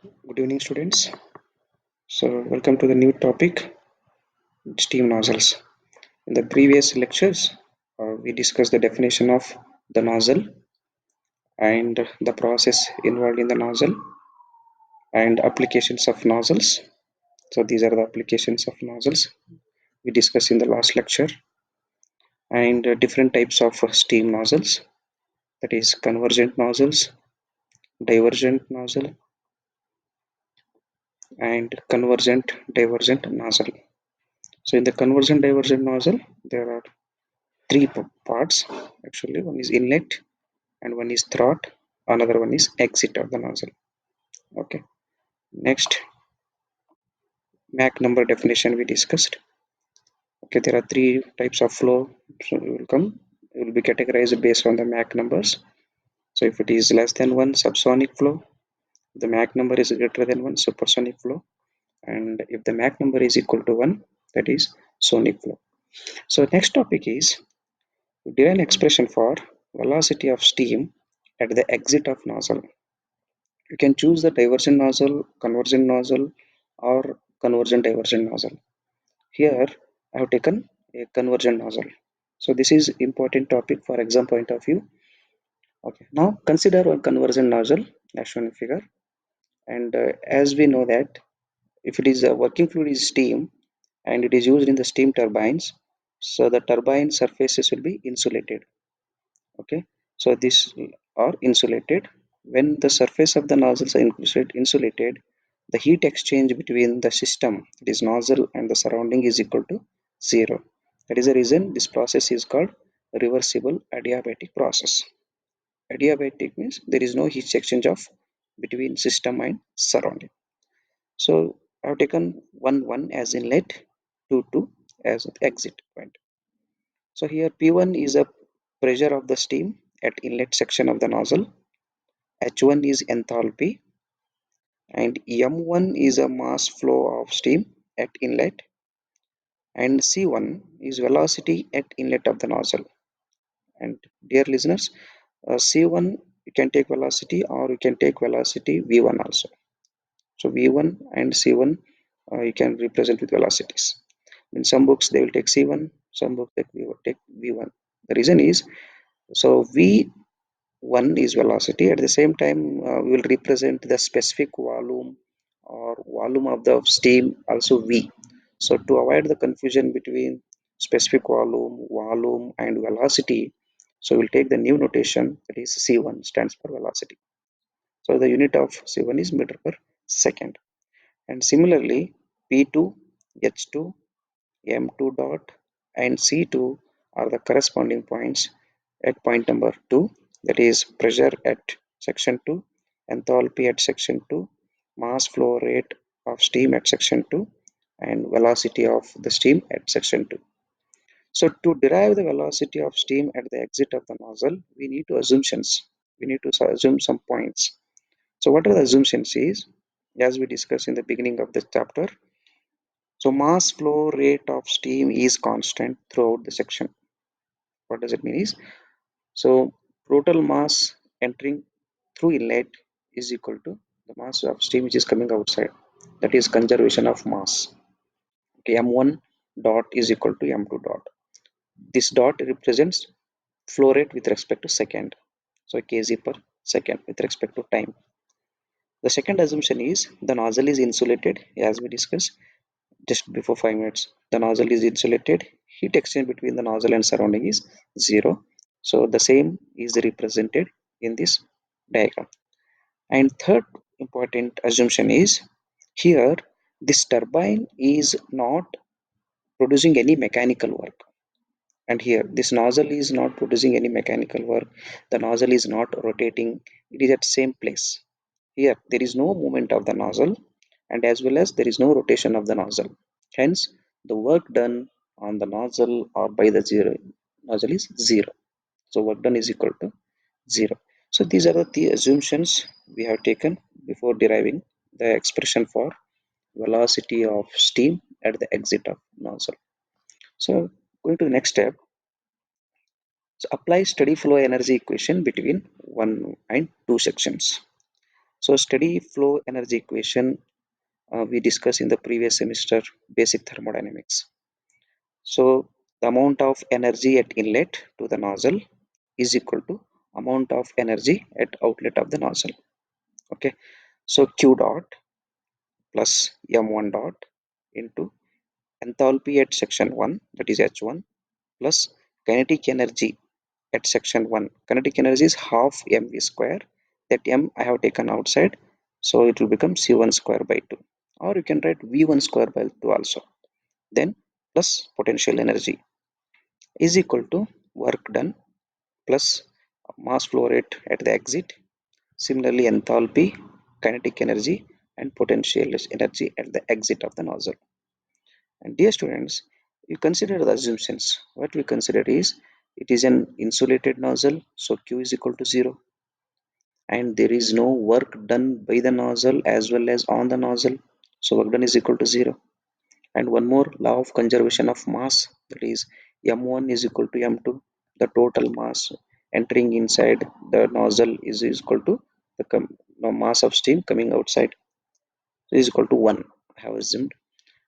Good evening, students. Welcome to the new topic, steam nozzles. In the previous lectures, we discussed the definition of the nozzle and the process involved in the nozzle and applications of nozzles. So, these are the applications of nozzles we discussed in the last lecture and different types of steam nozzles, that is, convergent nozzles, divergent nozzle, and convergent divergent nozzle. So, in the convergent divergent nozzle, there are three parts actually. One is inlet and one is throat, another one is exit of the nozzle. Okay, next, Mach number definition we discussed. Okay, there are three types of flow. So it will be categorized based on the Mach numbers. So if it is less than 1, subsonic flow. The Mach number is greater than 1, supersonic flow. And if the Mach number is equal to 1, that is sonic flow. So next topic is derive an expression for velocity of steam at the exit of nozzle. You can choose the divergent nozzle, convergent nozzle, or convergent divergent nozzle. Here I have taken a convergent nozzle. So this is important topic for exam point of view. Okay, now consider a convergent nozzle as shown in figure. And as we know that if it is a working fluid is steam and it is used in the steam turbines, so the turbine surfaces will be insulated. Okay, so this are insulated. When the surface of the nozzles are insulated, the heat exchange between the system, it is nozzle and the surrounding, is equal to zero. That is the reason this process is called reversible adiabatic process. Adiabatic means there is no heat exchange of between system and surrounding. So I have taken 1 as inlet, 2 as exit point. So here P1 is a pressure of the steam at inlet section of the nozzle, H1 is enthalpy, and M1 is a mass flow of steam at inlet, and C1 is velocity at inlet of the nozzle. And dear listeners, C1 you can take velocity or you can take velocity V1 also. So V1 and C1 you can represent with velocities. In some books they will take C1, some books take V1. The reason is, so V1 is velocity. At the same time, we will represent the specific volume or volume of the steam also V. So to avoid the confusion between specific volume and velocity, so we'll take the new notation, that is C1 stands for velocity. So the unit of C1 is meter per second. And similarly, P2, H2, M2 dot and C2 are the corresponding points at point number 2, that is pressure at section 2, enthalpy at section 2, mass flow rate of steam at section 2, and velocity of the steam at section 2. So to derive the velocity of steam at the exit of the nozzle, we need to assumptions. We need to assume some points. So what are the assumptions is, as we discussed in the beginning of this chapter, so mass flow rate of steam is constant throughout the section. What does it mean is, so total mass entering through inlet is equal to the mass of steam which is coming outside. That is conservation of mass. Okay, M1 dot is equal to M2 dot. This dot represents flow rate with respect to second. So kg per second with respect to time. The second assumption is the nozzle is insulated, as we discussed just before 5 minutes. The nozzle is insulated. Heat exchange between the nozzle and surrounding is zero. So the same is represented in this diagram. And third important assumption is, here this turbine is not producing any mechanical work. And here this nozzle is not producing any mechanical work. The nozzle is not rotating. It is at same place. Here there is no movement of the nozzle, and as well as there is no rotation of the nozzle. Hence, the work done on the nozzle or by the nozzle is zero. So work done is equal to zero. So these are the assumptions we have taken before deriving the expression for velocity of steam at the exit of nozzle. So going to the next step. So apply steady flow energy equation between 1 and 2 sections. So steady flow energy equation we discussed in the previous semester, basic thermodynamics. So the amount of energy at inlet to the nozzle is equal to amount of energy at outlet of the nozzle. Okay, so Q dot plus M1 dot into enthalpy at section 1, that is H1, plus kinetic energy at section 1. Kinetic energy is half mv square. That m I have taken outside, so it will become c1 square by 2, or you can write v1 square by 2 also. Then plus potential energy is equal to work done plus mass flow rate at the exit. Similarly, enthalpy, kinetic energy, and potential energy at the exit of the nozzle. And dear students, you consider the assumptions. What we consider is it is an insulated nozzle, so Q is equal to 0, and there is no work done by the nozzle as well as on the nozzle, so work done is equal to 0. And one more law of conservation of mass, that is m1 is equal to m2. The total mass entering inside the nozzle is equal to the no, mass of steam coming outside, so is equal to 1, I have assumed.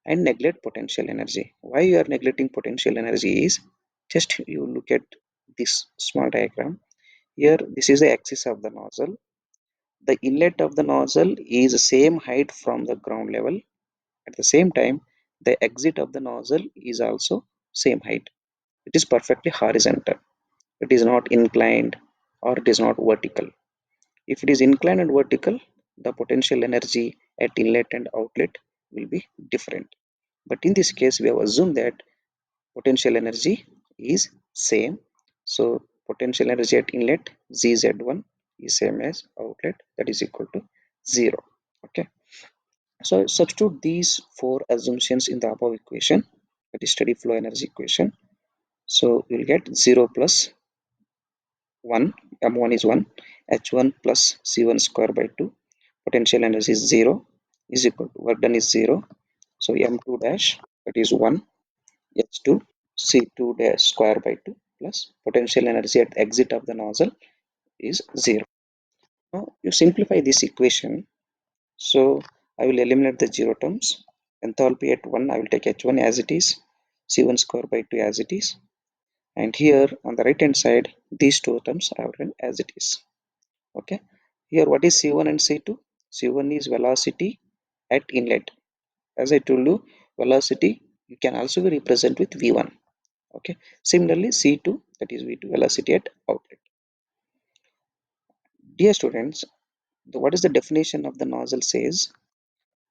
And neglect potential energy. Why you are neglecting potential energy is, just you look at this small diagram. Here this is the axis of the nozzle. The inlet of the nozzle is the same height from the ground level. At the same time, the exit of the nozzle is also same height. It is perfectly horizontal. It is not inclined or it is not vertical. If it is inclined and vertical, the potential energy at inlet and outlet will be different. But in this case, we have assumed that potential energy is same. So potential energy at inlet ZZ1 is same as outlet, that is equal to 0. Okay. So substitute these four assumptions in the above equation, that is steady flow energy equation. So we'll get 0 plus 1, m1 is 1, h1 plus c1 square by 2, potential energy is 0, is equal to work done is 0. So m2 dash, that is 1, h2 c2 dash square by 2 plus potential energy at exit of the nozzle is 0. Now you simplify this equation. So I will eliminate the 0 terms. Enthalpy at 1, I will take h1 as it is, c1 square by 2 as it is, and here on the right hand side these two terms I have written as it is. Okay, here what is c1 and c2? C1 is velocity at inlet. As I told you, velocity you can also be represent with v1. Okay, similarly c2, that is v2, velocity at outlet. Dear students, what is the definition of the nozzle says,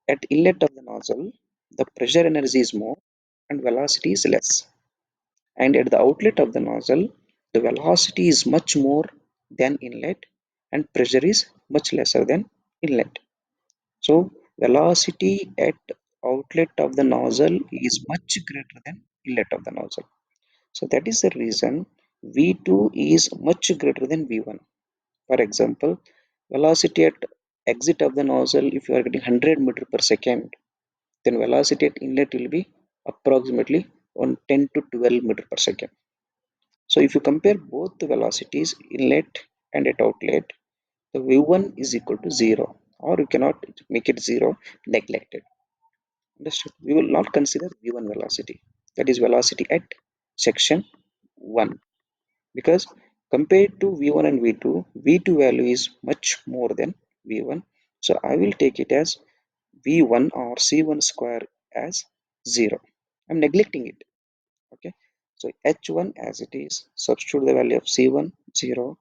at inlet of the nozzle the pressure energy is more and velocity is less, and at the outlet of the nozzle the velocity is much more than inlet and pressure is much lesser than inlet. So velocity at outlet of the nozzle is much greater than inlet of the nozzle. So that is the reason V2 is much greater than V1. For example, velocity at exit of the nozzle, if you are getting 100 meter per second, then velocity at inlet will be approximately on 10 to 12 meter per second. So if you compare both the velocities, inlet and at outlet, the V1 is equal to 0, or you cannot make it 0, neglected. Understood? We will not consider v1 velocity, that is velocity at section 1, because compared to v1 and v2, v2 value is much more than v1. So I will take it as v1 or c1 square as 0. I'm neglecting it. Okay. So h1 as it is, substitute the value of c1 0,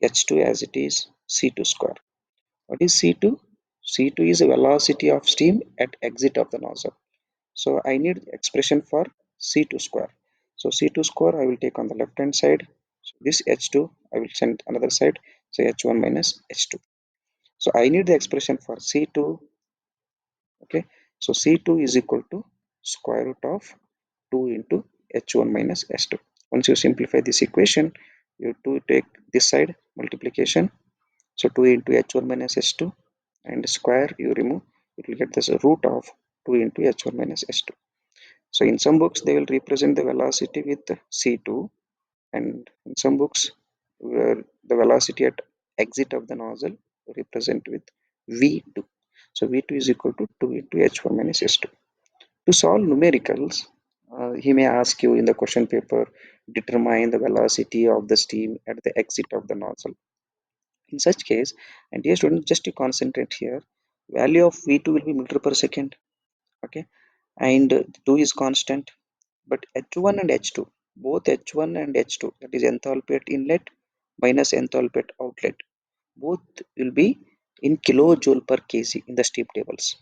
h2 as it is, c2 square. What is c2? C2 is the velocity of steam at exit of the nozzle. So I need expression for C2 square. So C2 square I will take on the left hand side. So this H2 I will send another side. So H1 minus H2. So I need the expression for C2. Okay. So C2 is equal to square root of 2 into H1 minus H2. Once you simplify this equation, you have to take this side multiplication. So 2 into H1 minus H2 and square you remove. It will get this root of 2 into H1 minus H2. So in some books they will represent the velocity with C2, and in some books where the velocity at exit of the nozzle represent with V2. So V2 is equal to 2 into H1 minus S2. To solve numericals, he may ask you in the question paper, determine the velocity of the steam at the exit of the nozzle. In such case, and dear student, just you concentrate here, value of V2 will be meter per second, okay, and 2 is constant, but H1 and H2, both H1 and H2, that is enthalpy at inlet minus enthalpy at outlet, both will be in kilojoule per kg in the steam tables.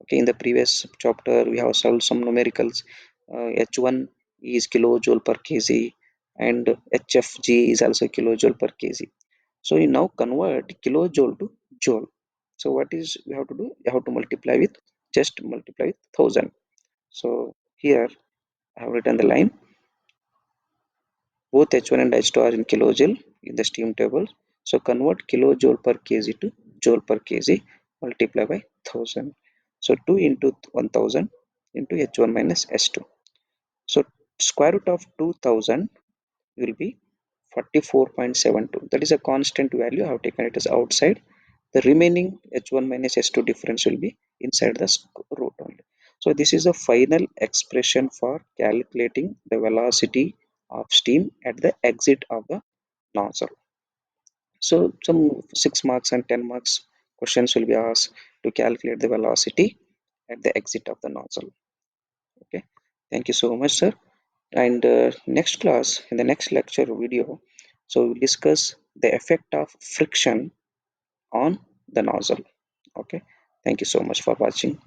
Okay, in the previous chapter we have solved some numericals. H1 is kilojoule per kg and HFG is also kilojoule per kg. So you now convert kilojoule to joule. So what is we have to do, you have to multiply with, just multiply with 1000. So here I have written the line, both H1 and H2 are in kilojoule in the steam table. So convert kilojoule per kg to joule per kg, multiply by 1000. So 2 into 1000 into H1 minus S2. So square root of 2000 will be 44.72. That is a constant value. I have taken it as outside. The remaining H1 minus S2 difference will be inside the root only. So this is the final expression for calculating the velocity of steam at the exit of the nozzle. So some 6 marks and 10 marks questions will be asked to calculate the velocity at the exit of the nozzle. Okay. Thank you so much, sir. And next class, in the next lecture video, so we'll discuss the effect of friction on the nozzle. Okay. Thank you so much for watching.